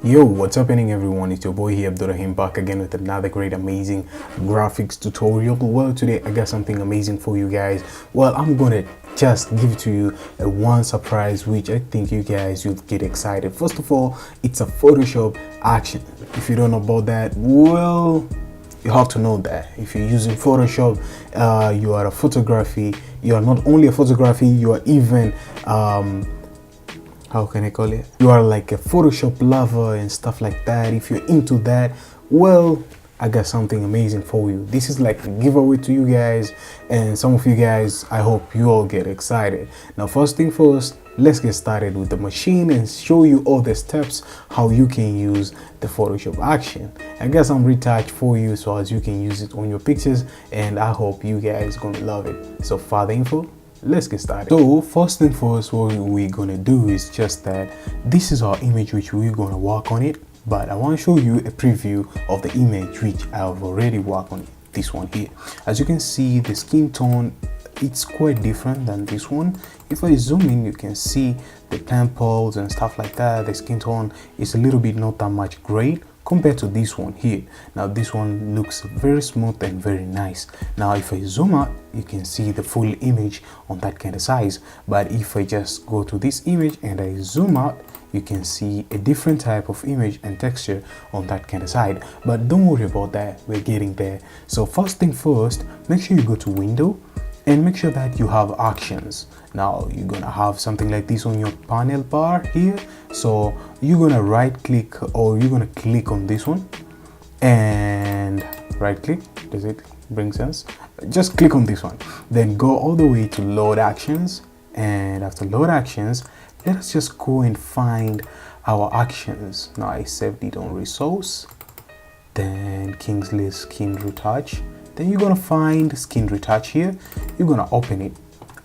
Yo, what's happening everyone? It's your boy here, Abdurrahim, back again with another great amazing graphics tutorial. Well, today I got something amazing for you guys. Well, I'm gonna just give to you a one surprise which I think you guys will get excited. First of all, it's a Photoshop action. If you don't know about that, well, you have to know that if you're using Photoshop, you are a photography, you are not only a photography, you are even how can I call it, you are like a Photoshop lover and stuff like that. If you're into that, well, I got something amazing for you. This is like a giveaway to you guys, and some of you guys, I hope you all get excited. Now, first thing first, let's get started with the machine and show you all the steps how you can use the Photoshop action. I got some retouch for you so as you can use it on your pictures, and I hope you guys gonna love it. So further info, let's get started. So first thing first, what we're gonna do is just that this is our image which we're gonna work on it, but I want to show you a preview of the image which I've already worked on, this one here. As you can see, the skin tone, it's quite different than this one. If I zoom in, you can see the temples and stuff like that. The skin tone is a little bit not that much great compared to this one here. Now this one looks very smooth and very nice. Now if I zoom out, you can see the full image on that kind of size, but if I just go to this image and I zoom out, you can see a different type of image and texture on that kind of side. But don't worry about that, we're getting there. So first thing first, make sure you go to window and make sure that you have actions. Now you're gonna have something like this on your panel bar here, so you're gonna right click, or you're gonna click on this one and right click. Does it bring sense? Just click on this one, then go all the way to load actions, and after load actions, let us just go and find our actions. Now I saved it on resource, then Kingsley skin retouch. Then you're gonna find skin retouch here. You're gonna open it.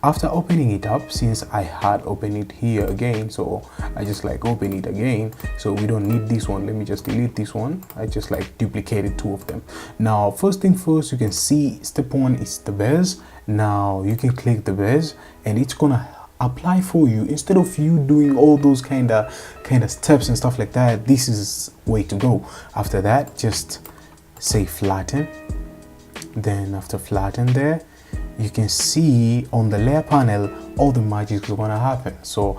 After opening it up, since I had opened it here again, so I just like open it again, so we don't need this one. Let me just delete this one. I just like duplicated two of them. Now first thing first, you can see step one is the base. Now you can click the base and it's gonna apply for you. Instead of you doing all those kind of steps and stuff like that, this is way to go. After that, just say flatten. Then after flatten there, you can see on the layer panel all the magic is gonna happen. So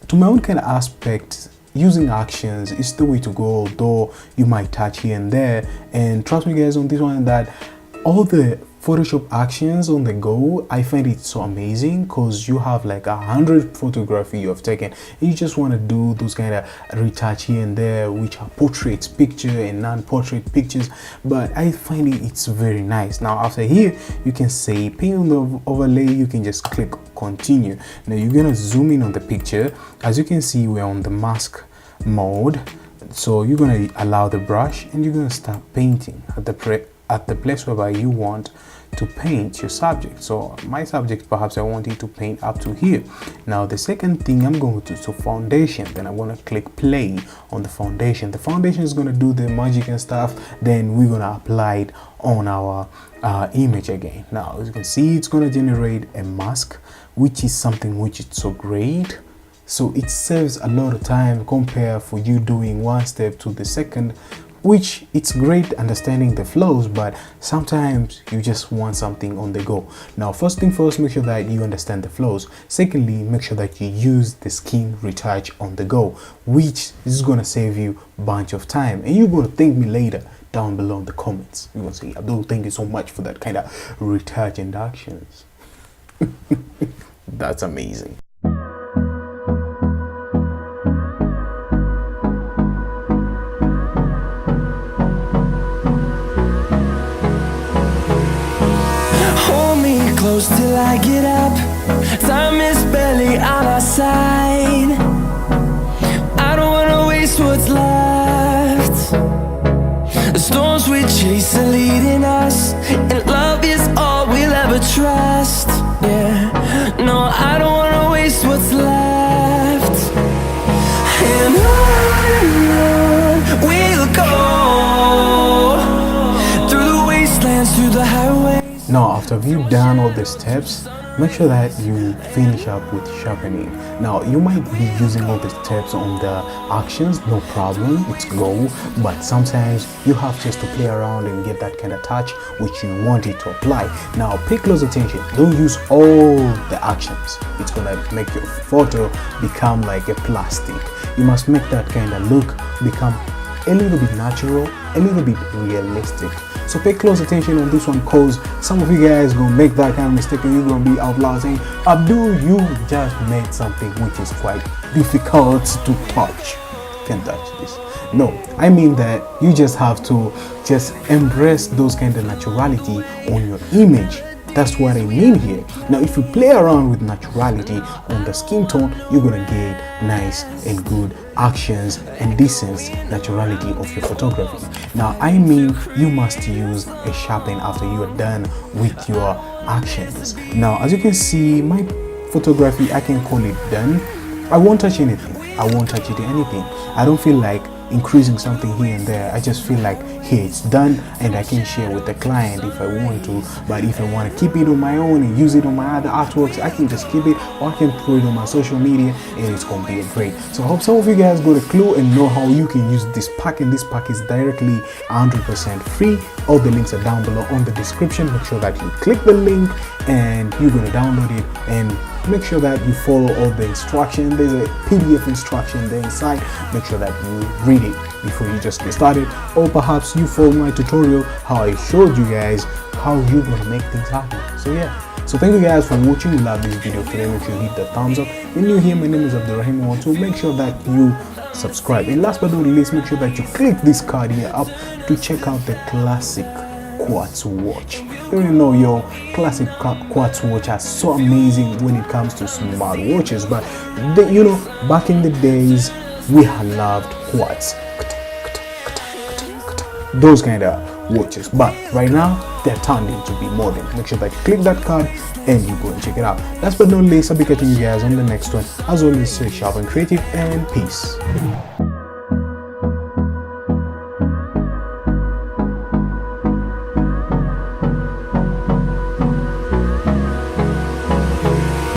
to my own kind of aspect, using actions is the way to go, though you might touch here and there. And trust me guys on this one, that all the Photoshop actions on the go, I find it so amazing because you have like 100 photography you have taken and you just want to do those kind of retouch here and there, which are portraits picture and non-portrait pictures, but I find it's very nice. Now after here, you can say paint on the overlay, you can just click continue. Now you're gonna zoom in on the picture. As you can see, we're on the mask mode, so you're gonna allow the brush and you're gonna start painting at the place whereby you want to paint your subject. So my subject, perhaps I want it to paint up to here. Now the second thing I'm going to foundation, then I'm going to click play on the foundation. The foundation is going to do the magic and stuff, then we're going to apply it on our image again. Now as you can see, it's going to generate a mask, which is something which is so great. So it saves a lot of time compared for you doing one step to the second, which it's great understanding the flows, but sometimes you just want something on the go. Now first thing first, make sure that you understand the flows. Secondly, make sure that you use the skin retouch on the go, which is going to save you a bunch of time, and you're going to thank me later down below in the comments. You're going to say, Abdul, thank you so much for that kind of retouch and actions. That's amazing. Close till I get up, time is barely on our side. I don't wanna waste what's left. The storms we chase are leading us, and love is all we'll ever trust. Yeah, no, I don't wanna waste what's left. And on we'll go, through the wastelands, through the highways. Now after you've done all the steps, make sure that you finish up with sharpening. Now you might be using all the steps on the actions, no problem, it's go, but sometimes you have just to play around and get that kind of touch which you want it to apply. Now pay close attention, don't use all the actions, it's gonna make your photo become like a plastic. You must make that kind of look become a little bit natural, a little bit realistic. So pay close attention on this one, because some of you guys gonna make that kind of mistake and you're gonna be out loud saying, Abdul, you just made something which is quite difficult to touch. Can't touch this. No, I mean that you just have to just embrace those kind of naturality on your image. That's what I mean here. Now if you play around with naturality on the skin tone, you're gonna get nice and good actions and decent naturality of your photography. Now I mean you must use a sharpen after you are done with your actions. Now as you can see, my photography, I can call it done. I won't touch anything. I won't touch it anything. I don't feel like increasing something here and there. I just feel like, hey, it's done and I can share with the client if I want to. But if I want to keep it on my own and use it on my other artworks, I can just keep it, or I can put it on my social media and it's gonna be great. So I hope some of you guys got a clue and know how you can use this pack, and this pack is directly 100% free. All the links are down below on the description. Make sure that you click the link and you're gonna download it, and make sure that you follow all the instructions. There's a PDF instruction there inside. Make sure that you read it before you just get started, or perhaps you follow my tutorial how I showed you guys how you're gonna make things happen. So yeah, so thank you guys for watching. Love this video today. Make sure you hit the thumbs up. When you're here, my name is Abdurrahim. So make sure that you subscribe, and last but not least, make sure that you click this card here up to check out the classic quartz watch. You already know your classic quartz watch are so amazing when it comes to smart watches, but you know, back in the days we had loved quartz, those kind of watches, but right now they're turned into be modern. Make sure that you click that card and you go and check it out. Last but not least, I'll be catching you guys on the next one. As always, stay sharp and creative, and peace.